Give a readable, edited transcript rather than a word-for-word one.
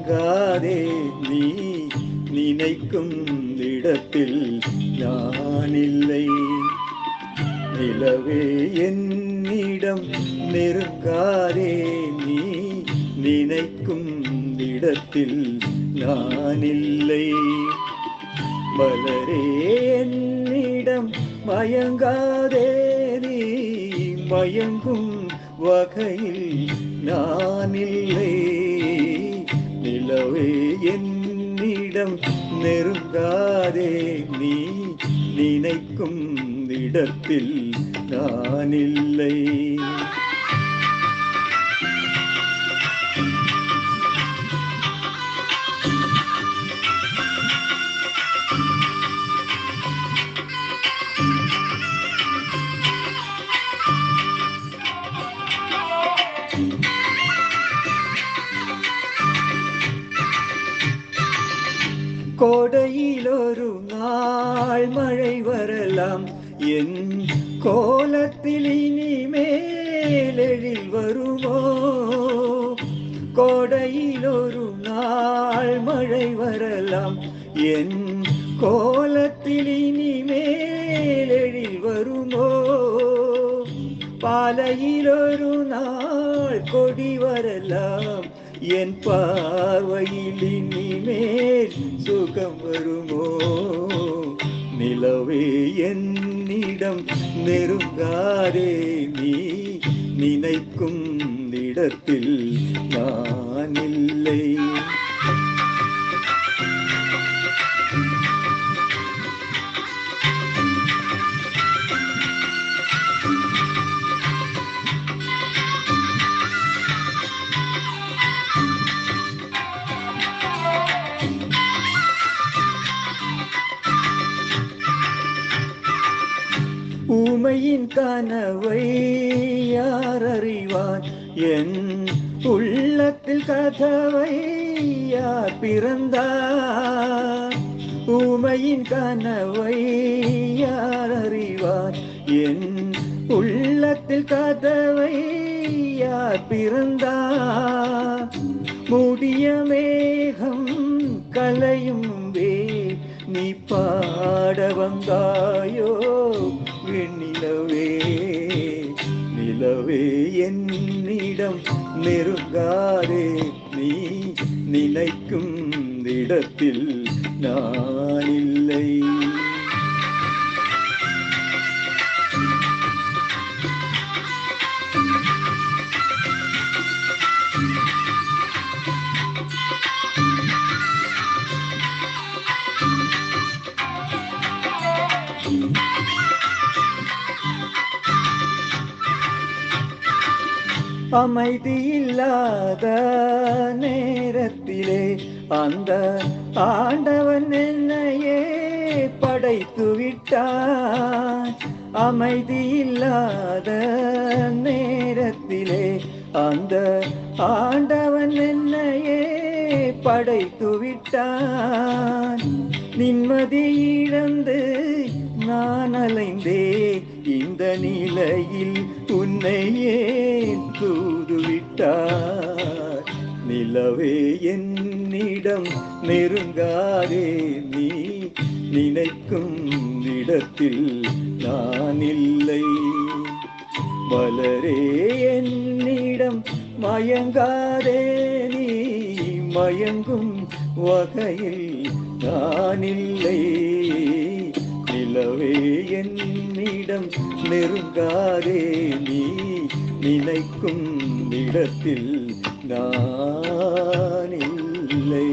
மயங்காதே நீ நினைக்கும் இடத்தில் நான் இல்லை. நிலவே என்னிடம் நெருங்காதே நீ நினைக்கும் இடத்தில் நான் இல்லை. மலரே என்னிடம் மயங்காதே நீ மயங்கும் வகையில் நான் இல்லை. நிலவே என்னிடம் நெருங்காதே நீ நினைக்கும் இடத்தில் நான் இல்லை. கோடையில் ஒரு நாள் மழை வரலாம், என் கோலத்தில் இனிமேல் எழில் வருமோ. கோடையில் ஒரு நாள் மழை வரலாம், என் கோலத்தில் இனிமேல் எழில் வருமோ. பாலையில் ஒரு நாள் கொடி வரலாம், என் பார்வையில் இனிமேல் சுகம் வருமோ. நிலவே என்னிடம் நெருங்காதே நீ நினைக்கும் இடத்தில் நான் இல்லை. ஊமையின் கனவை யார் அறிவார், என் உள்ளத்தில் கதவை யார் பிறந்தார். ஊமையின் கனவை யார் அறிவார், என் உள்ளத்தில் கதவை யார் பிறந்தார். மூடிய மேகம் கலையும் நீ பாட வந்தாயோ வெண்ணிலவே. நிலவே என்னிடம் நெருங்காதே நீ நினைக்கும் இடத்தில் நான் இல்லை. அமைதி இல்லாத நேரத்திலே அந்த ஆண்டவன் என்னையே படைத்து விட்டான். அமைதி இல்லாத நேரத்திலே அந்த ஆண்டவன் என்னையே படைத்து விட்டான். நிம்மதி இழந்து நான் அலைந்தே இந்த நிலையில் உன்னையே தூதுவிட்டார். நிலவே என்னிடம் நெருங்காதே நீ நினைக்கும் இடத்தில் நான் இல்லை. மலரே என்னிடம் மயங்காதே நீ மயங்கும் வகையில் நான் இல்லை. நிலவே என்னிடம் நெருங்காதே நீ நினைக்கும் இடத்தில் நான் இல்லை.